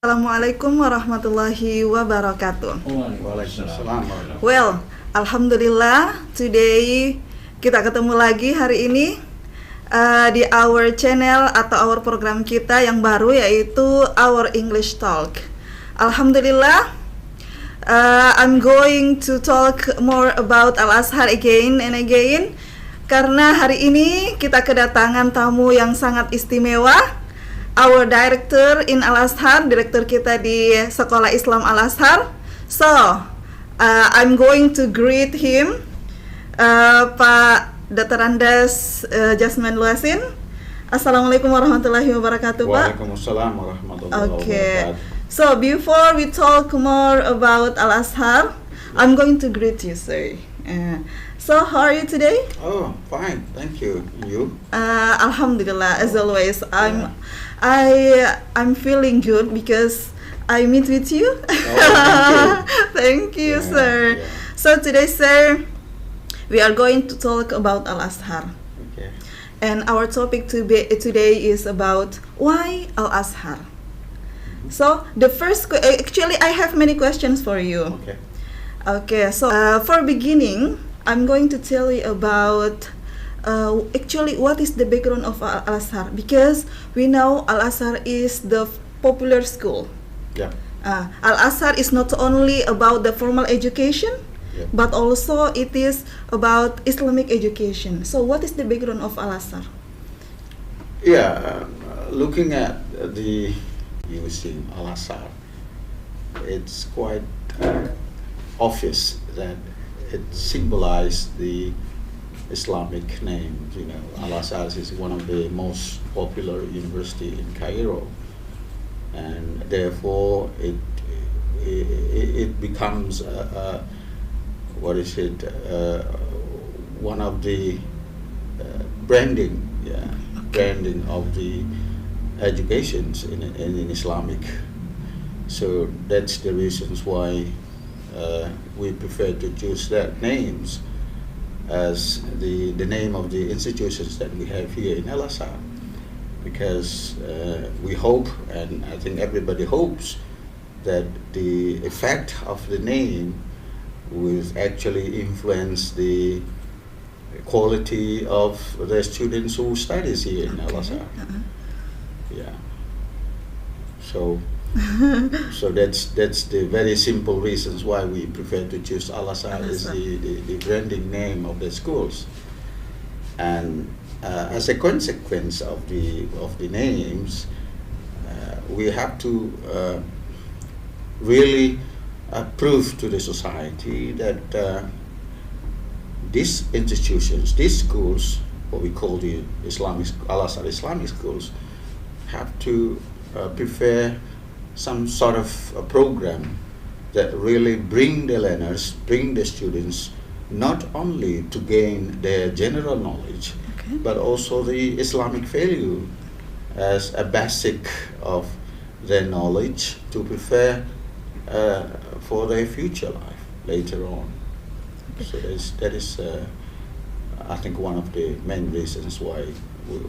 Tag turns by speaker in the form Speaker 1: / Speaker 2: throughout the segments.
Speaker 1: Assalamualaikum warahmatullahi wabarakatuh.
Speaker 2: Waalaikumsalam.
Speaker 1: Well, Alhamdulillah, today kita ketemu lagi hari ini di our channel atau our program kita yang baru, yaitu Our English Talk. Alhamdulillah, I'm going to talk more about Al-Azhar again and again, karena hari ini kita kedatangan tamu yang sangat istimewa. Our Direktur in Al-Azhar, Direktur kita di Sekolah Islam Al-Azhar. So, I'm going to greet him, Pak Dr. Andes Jasman Luasin. Assalamualaikum warahmatullahi wabarakatuh, Pak.
Speaker 2: Waalaikumsalam warahmatullahi
Speaker 1: Okay.
Speaker 2: wabarakatuh.
Speaker 1: So, before we talk more about Al-Azhar, I'm going to greet you, sir. So, how are you today?
Speaker 2: Oh, fine, thank you. You?
Speaker 1: Alhamdulillah, as always. I'm feeling good because I meet with you.
Speaker 2: Oh,
Speaker 1: Thank you,
Speaker 2: Yeah,
Speaker 1: sir.
Speaker 2: yeah.
Speaker 1: So today, sir, we are going to talk about Al-Azhar.
Speaker 2: Okay.
Speaker 1: And our topic today is about why Al-Azhar. So the first, actually, I have many questions for you.
Speaker 2: Okay.
Speaker 1: Okay, so for beginning, I'm going to tell you about actually what is the background of Al-Azhar, because we know Al-Azhar is the popular school.
Speaker 2: Yeah.
Speaker 1: Al-Azhar is not only about the formal education,
Speaker 2: Yeah.
Speaker 1: but also it is about Islamic education. So what is the background of Al-Azhar?
Speaker 2: Yeah. Looking at the using Al-Azhar, it's quite obvious that it symbolizes the Islamic name. You know, Al-Azhar is one of the most popular university in Cairo, and therefore it becomes one of the branding of the educations in Islamic. So that's the reasons why we prefer to choose that names as the name of the institutions that we have here in Al-Azhar, because we hope, and I think everybody hopes, that the effect of the name will actually influence the quality of the students who studies here in Al-Azhar. Yeah. So that's the very simple reasons why we prefer to choose Al-Azhar as the branding name of the schools. And as a consequence of the names, we have to really prove to the society that these institutions, these schools, what we call the Al-Azhar Islamic schools, have to prepare some sort of a program that really bring the learners, bring the students, not only to gain their general knowledge, but also the Islamic value as a basic of their knowledge to prepare for their future life later on. So that is I think one of the main reasons why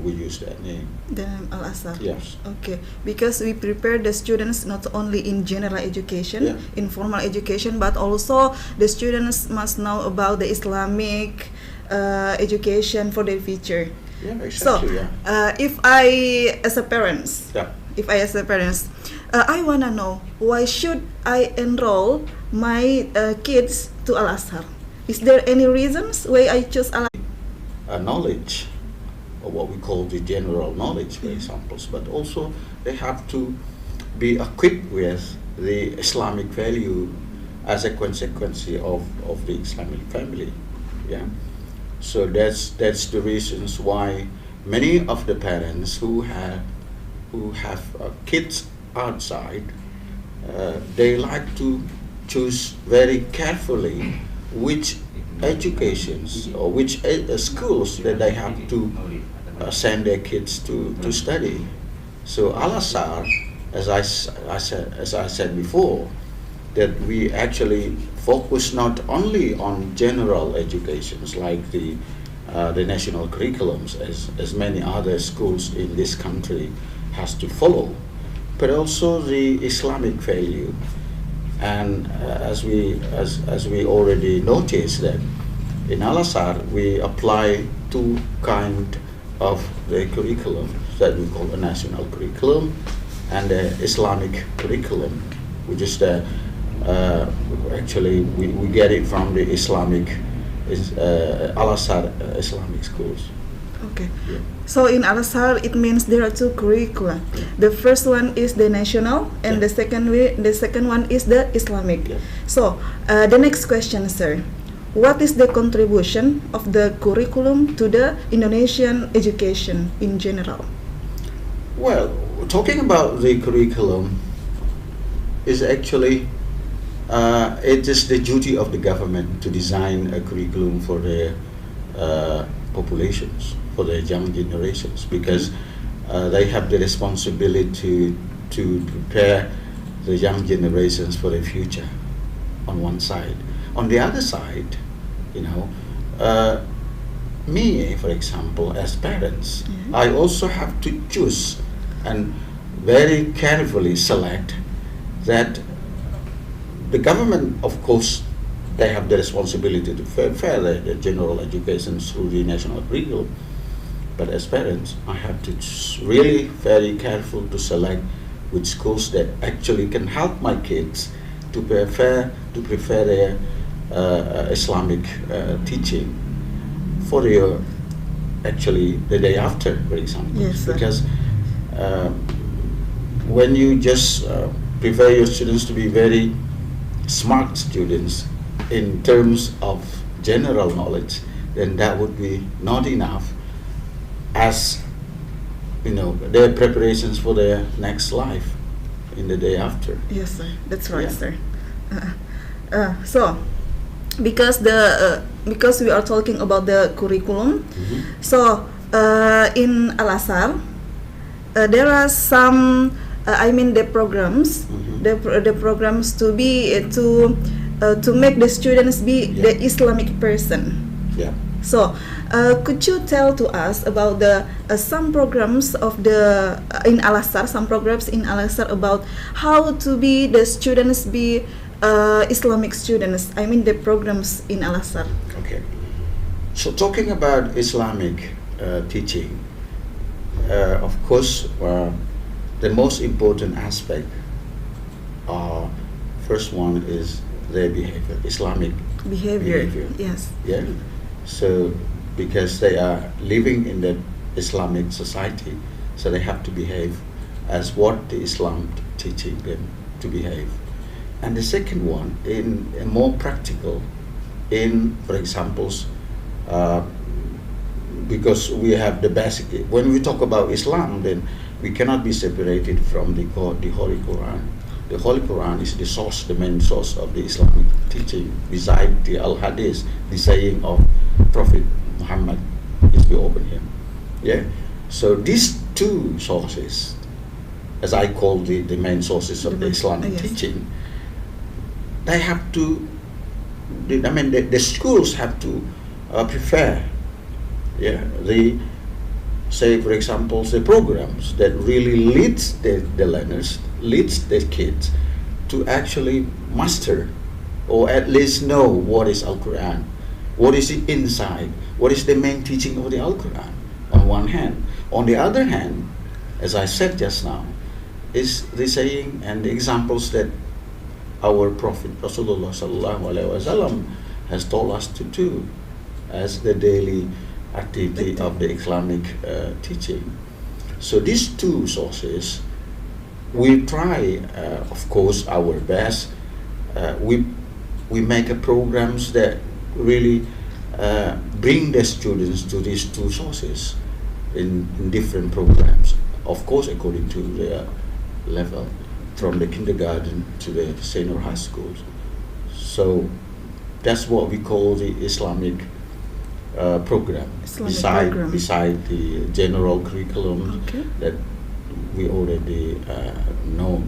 Speaker 2: we use that name.
Speaker 1: The name Al-Azhar.
Speaker 2: Yes.
Speaker 1: Okay, because we prepare the students not only in general education, in formal education, but also the students must know about the Islamic education for their future.
Speaker 2: Yeah, exactly.
Speaker 1: So, if I as a parents, I wanna know, why should I enroll my kids to Al-Azhar? Is there any reasons why I choose Al-Azhar?
Speaker 2: Knowledge, or what we call the general knowledge, for examples, but also they have to be equipped with the Islamic value as a consequence of the Islamic family. Yeah. So that's the reasons why many of the parents who have kids outside, they like to choose very carefully which educations or which schools that they have to send their kids to study. So Al-Azhar, as I said before, that we actually focus not only on general educations like the national curriculums as many other schools in this country has to follow, but also the Islamic value. And as we already noticed that in Al-Azhar we apply two kind of the curriculum that we call a national curriculum and the Islamic curriculum, which is the actually we get it from the Islamic Al-Azhar Islamic schools.
Speaker 1: Okay.
Speaker 2: Yeah.
Speaker 1: So in Al-Azhar, it means there are two curricula. The first one is the national, and
Speaker 2: Yeah.
Speaker 1: the second one is the Islamic.
Speaker 2: Yeah.
Speaker 1: So the next question, sir, what is the contribution of the curriculum to the Indonesian education in general?
Speaker 2: Well, talking about the curriculum is actually it is the duty of the government to design a curriculum for the populations, for the young generations, because they have the responsibility to prepare the young generations for the future on one side. On the other side, me, for example, as parents, I also have to choose and very carefully select that the government, of course, they have the responsibility to prepare the general education through the national curriculum. But as parents, I have to really very careful to select which schools that actually can help my kids to prepare their Islamic teaching for the day after, for example.
Speaker 1: Yes, sir.
Speaker 2: Because when you just prepare your students to be very smart students in terms of general knowledge, then that would be not enough as their preparations for their next life in the day after.
Speaker 1: Yes, sir. That's right,
Speaker 2: Yeah.
Speaker 1: sir. So, because we are talking about the curriculum, so in Al-Azhar, there are some, the programs, the programs to make the students be the Islamic person.
Speaker 2: Yeah.
Speaker 1: So, could you tell to us about the some programs of in Al-Azhar, some programs in Al-Azhar about how to be the students be Islamic students? The programs in Al-Azhar.
Speaker 2: Okay. So talking about Islamic teaching, of course, the most important aspect, first one is their behavior, Islamic
Speaker 1: Behavior. Yes.
Speaker 2: Yeah. So because they are living in the Islamic society, so they have to behave as what the Islam teaching them to behave. And the second one, in more practical, for example, because we have the basic. When we talk about Islam, then we cannot be separated from the Holy Quran. The Holy Quran is the source, the main source of the Islamic teaching, beside the Al-Hadith, the saying of Prophet Muhammad, peace be upon him. Yeah. So these two sources, as I call the main sources of the Islamic teaching, they have to. The schools have to prepare. Yeah. Say, for example, the programs that really leads the learners, leads the kids to actually master or at least know what is Al-Quran, what is it inside, what is the main teaching of the Al-Quran on one hand. On the other hand, as I said just now, is the saying and the examples that our Prophet Rasulullah Sallallahu Alaihi Wasallam has told us to do as the daily activity of the Islamic teaching. So these two sources, we try, of course, our best. We make programs that really bring the students to these two sources in different programs, of course, according to their level, from the kindergarten to the senior high schools. So that's what we call the Islamic program, beside the general curriculum that we already know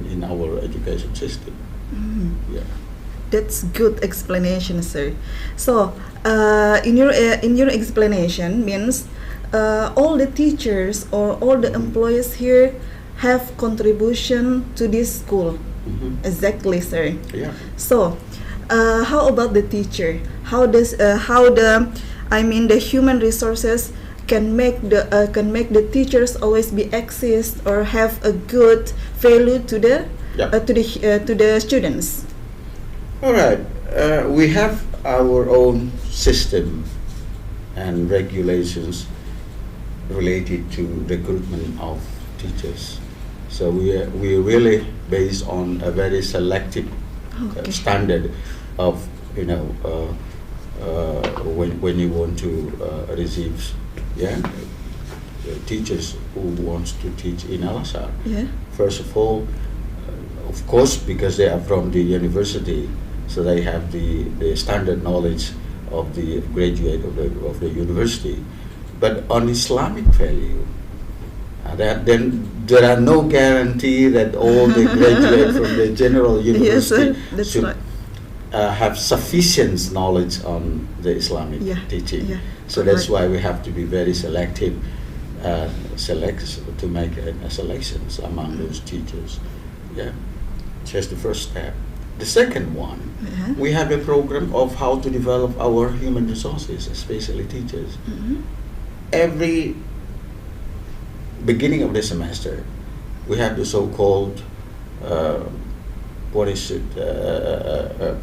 Speaker 2: in our education system. Yeah.
Speaker 1: That's good explanation, sir. So, in your explanation means all the teachers or all the employees here have contribution to this school. Exactly, sir.
Speaker 2: Yeah.
Speaker 1: So, how about the teacher? How the the human resources can make the teachers always be exist or have a good value to the to the students?
Speaker 2: All right. We have our own system and regulations related to recruitment of teachers. So we are really based on a very selective standard of when you want to receive teachers who wants to teach in Al-Azhar.
Speaker 1: Yeah.
Speaker 2: First of all, of course, because they are from the university, so they have the standard knowledge of the graduate of the university. But on Islamic value, then there are no guarantee that all the graduates from the general university should have sufficient knowledge on the Islamic teaching.
Speaker 1: Yeah.
Speaker 2: So that's why we have to be very selective, to make selections among those teachers. Yeah, just the first step. The second one, we have a program of how to develop our human resources, especially teachers. Every beginning of the semester, we have the so-called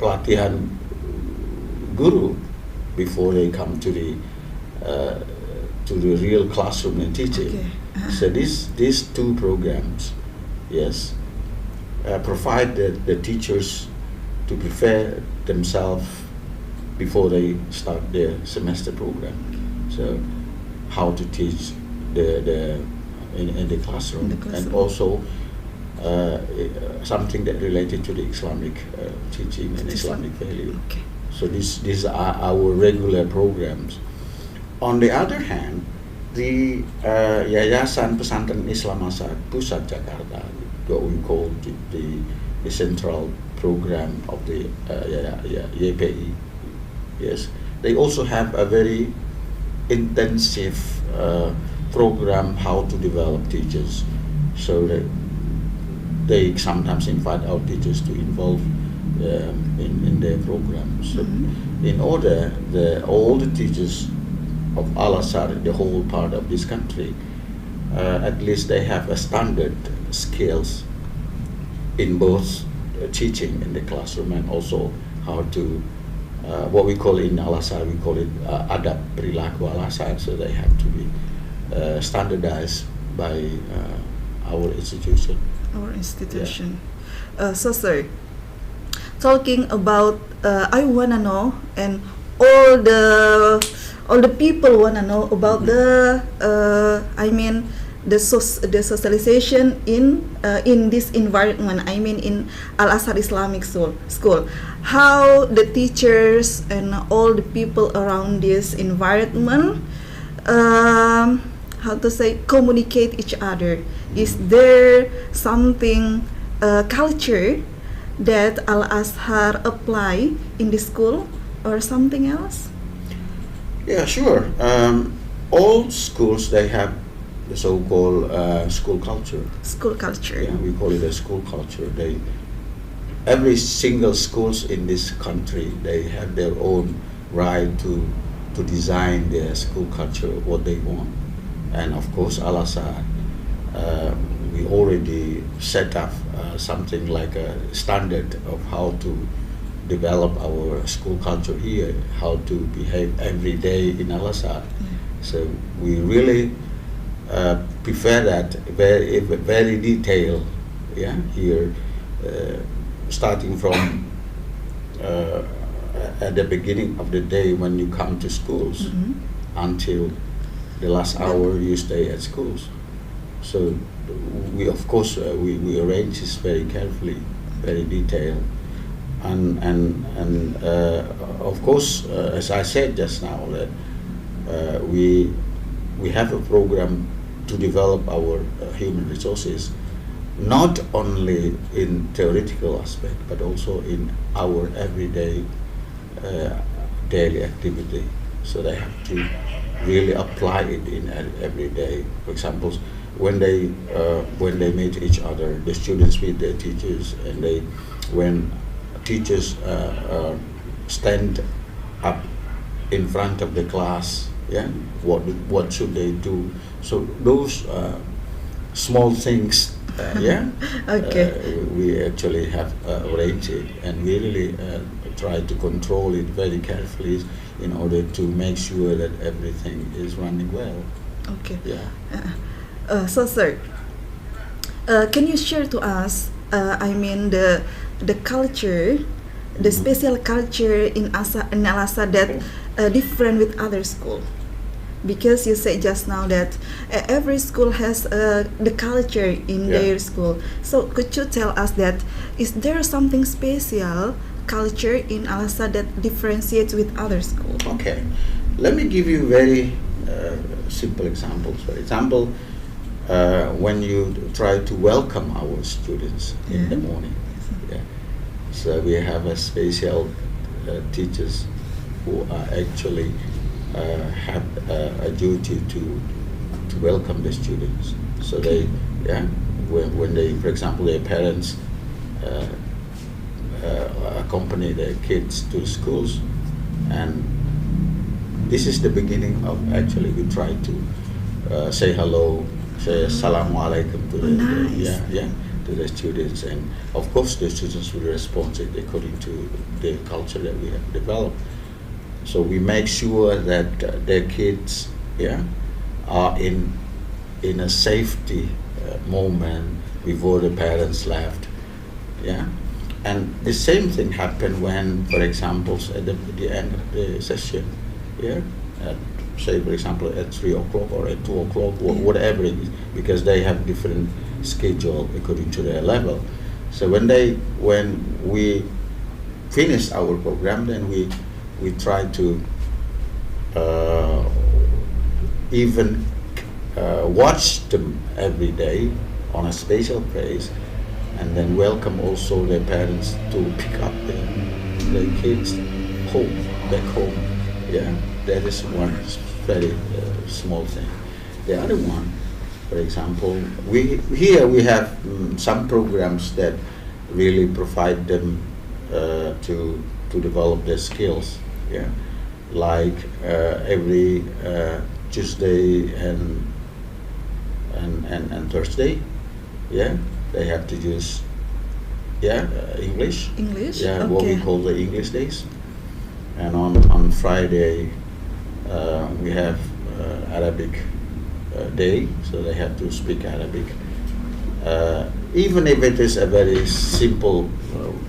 Speaker 2: pelatihan guru before they come to the real classroom and teaching. So these two programs, provide the teachers to prepare themselves before they start their semester program. So how to teach in the classroom, and also something that related to the Islamic teaching and Islamic value. So these are our regular programs. On the other hand, the Yayasan Pesantren Islam Azhar Pusat Jakarta, what we call the central program of the YPI, they also have a very intensive program how to develop teachers. So they sometimes invite our teachers to involve in their programs. So in order all the teachers of Al-Azhar, the whole part of this country, at least they have a standard skills in both teaching in the classroom and also how to what we call in Al-Azhar, we call it adab perilaku Al-Azhar. So they have to be standardized by our institution.
Speaker 1: So sir, talking about I wanna know, and all the people wanna know about the socialization in this environment. In Al-Azhar Islamic School, how the teachers and all the people around this environment, communicate each other. Is there something culture that Al-Azhar apply in the school or something else?
Speaker 2: Yeah, sure. All schools, they have the so-called school culture.
Speaker 1: School culture.
Speaker 2: Yeah, we call it a school culture. Every single schools in this country, they have their own right to design their school culture, what they want. And of course, Al-Azhar, we already set up something like a standard of how to develop our school culture here, how to behave every day in Al-Azhar. So we really prefer that very detailed, here, starting from at the beginning of the day when you come to schools until the last hour you stay at schools. So we, of course, we arrange this very carefully, very detailed, and of course, as I said just now, that we have a program to develop our human resources, not only in theoretical aspect, but also in our everyday daily activity. So they have to really apply it in every day. For example, when they meet each other, the students meet their teachers, and when teachers stand up in front of the class, yeah, what should they do? So those small things, yeah,
Speaker 1: Okay.
Speaker 2: we actually have arranged it, and we really try to control it very carefully in order to make sure that everything is running well.
Speaker 1: Okay.
Speaker 2: Yeah.
Speaker 1: So, sir, can you share to us? I mean, the culture, the
Speaker 2: Mhm.
Speaker 1: special culture in Al-Azhar that different with other school. Because you said just now that every school has the culture in
Speaker 2: Yeah.
Speaker 1: their school. So could you tell us that is there something special culture in Al-Azhar that differentiates with other schools?
Speaker 2: Okay, let me give you very simple examples. For example, when you try to welcome our students in the
Speaker 1: Yeah.
Speaker 2: morning, yeah. So we have a special teachers who are actually have a duty to welcome the students. So they, yeah, when they, for example, their parents accompany their kids to schools, and this is the beginning of actually we try to say hello, say assalamu alaikum to
Speaker 1: Nice.
Speaker 2: to the students, and of course the students will respond it according to the culture that we have developed. So we make sure that their kids, yeah, are in a safety moment before the parents left, yeah. And the same thing happened when, for example, at the end of the session, yeah, at, say for example at 3 o'clock or at 2 o'clock, whatever it is, because they have different schedule according to their level. So when we finish our program, then we try to even watch them every day on a special place, and then welcome also their parents to pick up their kids back home. Yeah, that is one very small thing. The other one, for example, we have some programs that really provide them to develop their skills. Yeah, like every Tuesday and Thursday, yeah, they have to use English.
Speaker 1: English?
Speaker 2: Yeah, what we
Speaker 1: Okay.
Speaker 2: call the English days. And on Friday we have Arabic day, so they have to speak Arabic. Even if it is a very simple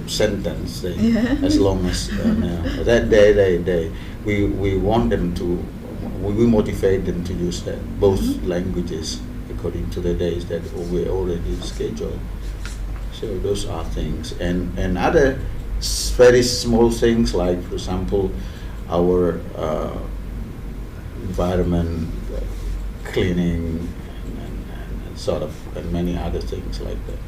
Speaker 2: sentence, as long as that day we want them to, we motivate them to use that both languages according to the days that we already scheduled. So those are things, and other very small things, like for example our environment cleaning and sort of, and many other things like that.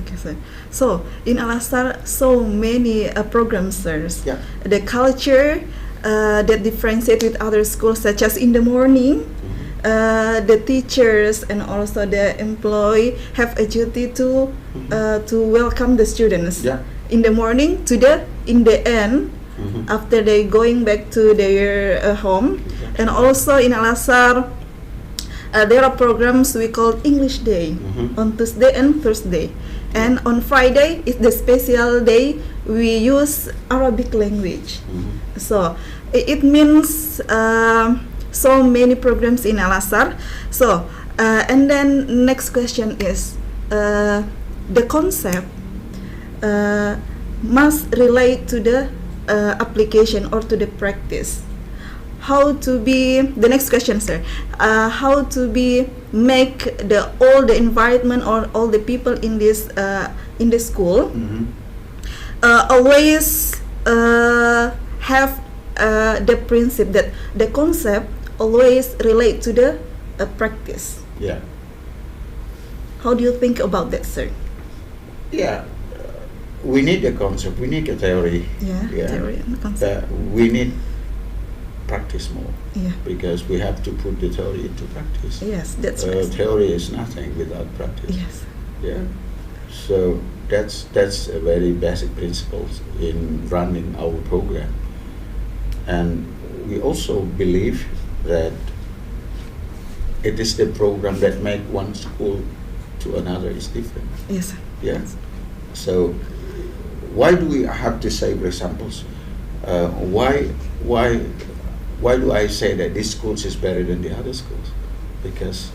Speaker 1: Okay, sir. So in Al-Azhar, so many programs, sir.
Speaker 2: Yeah.
Speaker 1: The culture that differentiate with other schools, such as in the morning, the teachers and also the employee have a duty to welcome the students.
Speaker 2: Yeah.
Speaker 1: In the morning, in the end, after they going back to their home, and also in Al-Azhar, there are programs we call English Day on Tuesday and Thursday, and on Friday is the special day we use Arabic language. So it means so many programs in Al-Azhar. So and then next question is the concept must relate to the application or to the practice. How to be, the next question, sir, how to be make all the environment or all the people in this in the school always have the principle that the concept always relate to the practice.
Speaker 2: Yeah.
Speaker 1: How do you think about that, sir?
Speaker 2: Yeah. We need a concept, we need a theory.
Speaker 1: Yeah, theory and concept.
Speaker 2: We need practice practice more,
Speaker 1: Yeah.
Speaker 2: because we have to put the theory into practice.
Speaker 1: Yes, that's right.
Speaker 2: Theory is nothing without practice.
Speaker 1: Yes.
Speaker 2: Yeah. So that's a very basic principles in running our program. And we also believe that it is the program that make one school to another is different.
Speaker 1: Yes.
Speaker 2: Yeah. So why do we have to say, for examples, why do I say that this schools is better than the other schools? Because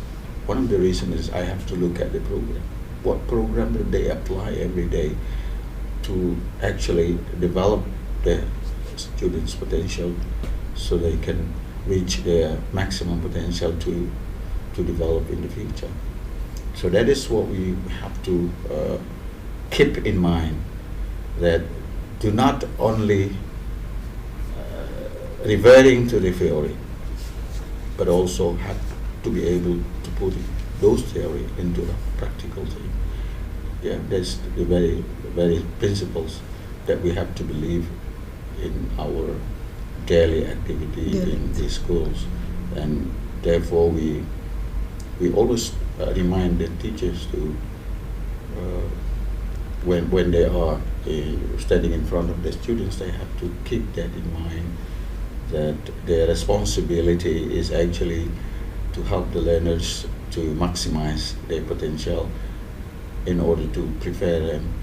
Speaker 2: one of the reasons is I have to look at the program. What program do they apply every day to actually develop the students' potential so they can reach their maximum potential to develop in the future. So that is what we have to keep in mind, that do not only reverting to the theory, but also have to be able to put those theory into a practical thing. Yeah, that's the very, very principles that we have to believe in our daily activity in these schools, and therefore we always remind the teachers to when they are standing in front of the students, they have to keep that in mind, that their responsibility is actually to help the learners to maximize their potential in order to prepare them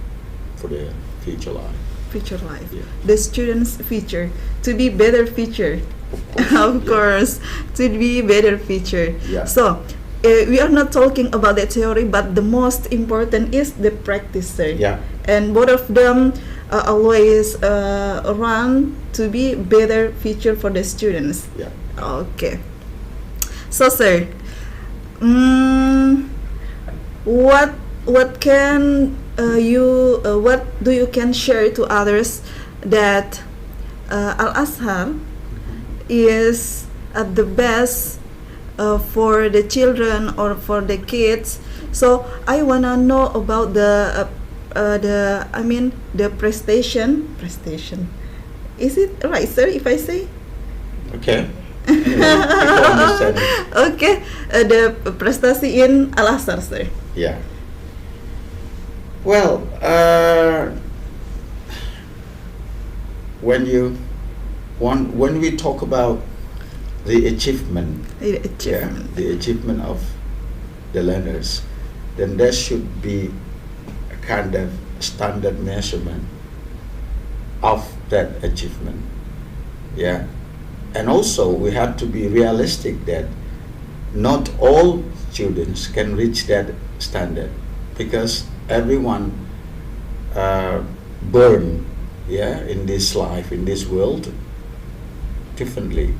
Speaker 2: for their future life.
Speaker 1: Future life.
Speaker 2: Yeah.
Speaker 1: The students' future, to be better future. Of course, to be better future.
Speaker 2: Yeah.
Speaker 1: So, we are not talking about the theory, but the most important is the practice, sir.
Speaker 2: Yeah.
Speaker 1: And both of them always run to be better future for the students.
Speaker 2: Yeah.
Speaker 1: Okay. So, sir, what can what do you can share to others that Al-Azhar is the best for the children or for the kids? So I wanna know about the prestation. Is it right, sir, if I say?
Speaker 2: Okay. People understand it.
Speaker 1: Okay, the prestasi in Al-Azhar, sir.
Speaker 2: Yeah. Well, when we talk about the achievement,
Speaker 1: The achievement.
Speaker 2: the achievement of the learners, then there should be a kind of standard measurement of that achievement. Yeah. And also we have to be realistic that not all students can reach that standard, because everyone born in this life, in this world, differently,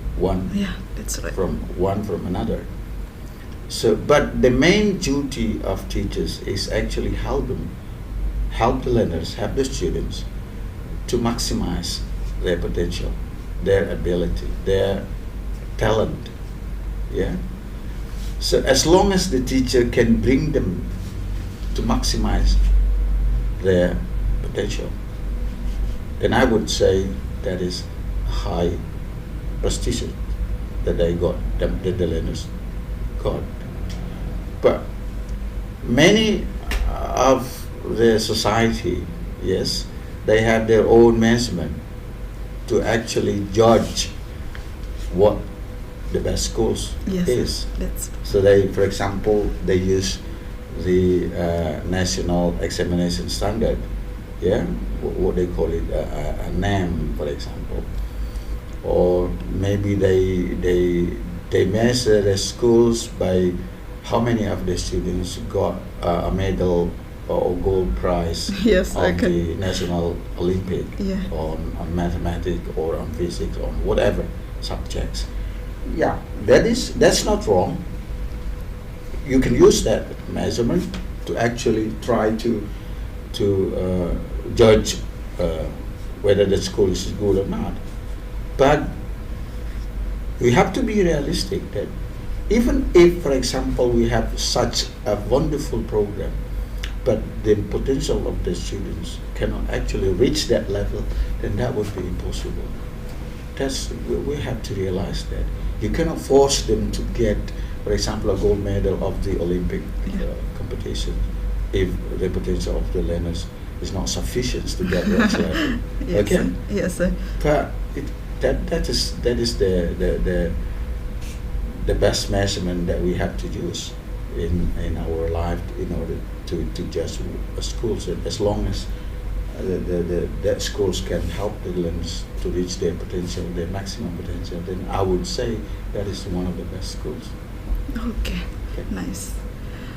Speaker 1: That's right.
Speaker 2: from another. So, but the main duty of teachers is actually help the learners, help the students to maximize their potential, their ability, their talent. Yeah. So as long as the teacher can bring them to maximize their potential, then I would say that is high prestige that they got, that the learners got. But many of the society, yes, they have their own measurement to actually judge what the best schools is. So they, for example, they use the national examination standard, what they call it, a NAM, for example, or maybe they measure the schools by how many of the students got a medal or gold prize on the National Olympic, on mathematics or on physics or whatever subjects. Yeah, that's not wrong. You can use that measurement to actually try to judge whether the school is good or not. But we have to be realistic that even if, for example, we have such a wonderful program, but the potential of the students cannot actually reach that level, then that would be impossible. we have to realize that you cannot force them to get, for example, a gold medal of the Olympic competition if the potential of the learners is not sufficient to get that level.
Speaker 1: Yes,
Speaker 2: Okay?
Speaker 1: sir. Yes, sir.
Speaker 2: But that is the best measurement that we have to use in our life in order to judge schools. As long as that schools can help the learners to reach their potential, their maximum potential, then I would say that is one of the best schools.
Speaker 1: Okay, nice.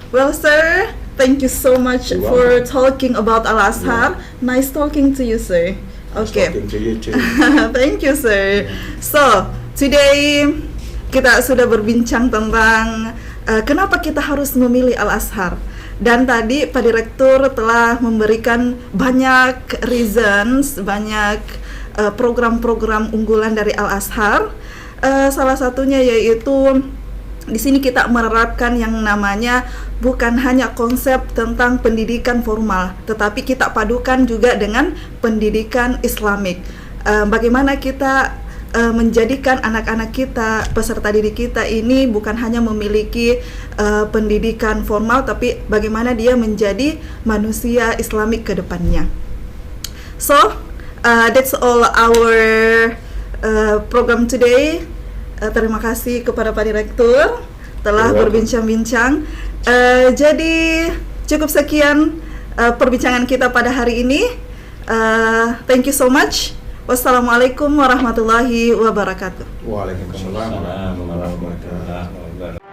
Speaker 1: Well, sir, thank you so much
Speaker 2: You're
Speaker 1: for
Speaker 2: welcome.
Speaker 1: talking about Al-Azhar. Nice talking to you, sir.
Speaker 2: Nice
Speaker 1: Okay.
Speaker 2: talking to you too.
Speaker 1: Thank you, sir. So, today kita sudah berbincang tentang kenapa kita harus memilih Al-Azhar. Dan tadi Pak Direktur telah memberikan banyak reasons, banyak program-program unggulan dari Al-Azhar. Salah satunya yaitu di sini kita menerapkan yang namanya bukan hanya konsep tentang pendidikan formal, tetapi kita padukan juga dengan pendidikan Islamik. Bagaimana kita menjadikan anak-anak kita, peserta didik kita ini bukan hanya memiliki pendidikan formal, tapi bagaimana dia menjadi manusia Islamik ke depannya. So, that's all our program today. Terima kasih kepada Pak Direktur telah berbincang-bincang. Jadi cukup sekian perbincangan kita pada hari ini. Thank you so much. Wassalamualaikum warahmatullahi wabarakatuh.
Speaker 2: Waalaikumsalam warahmatullahi wabarakatuh.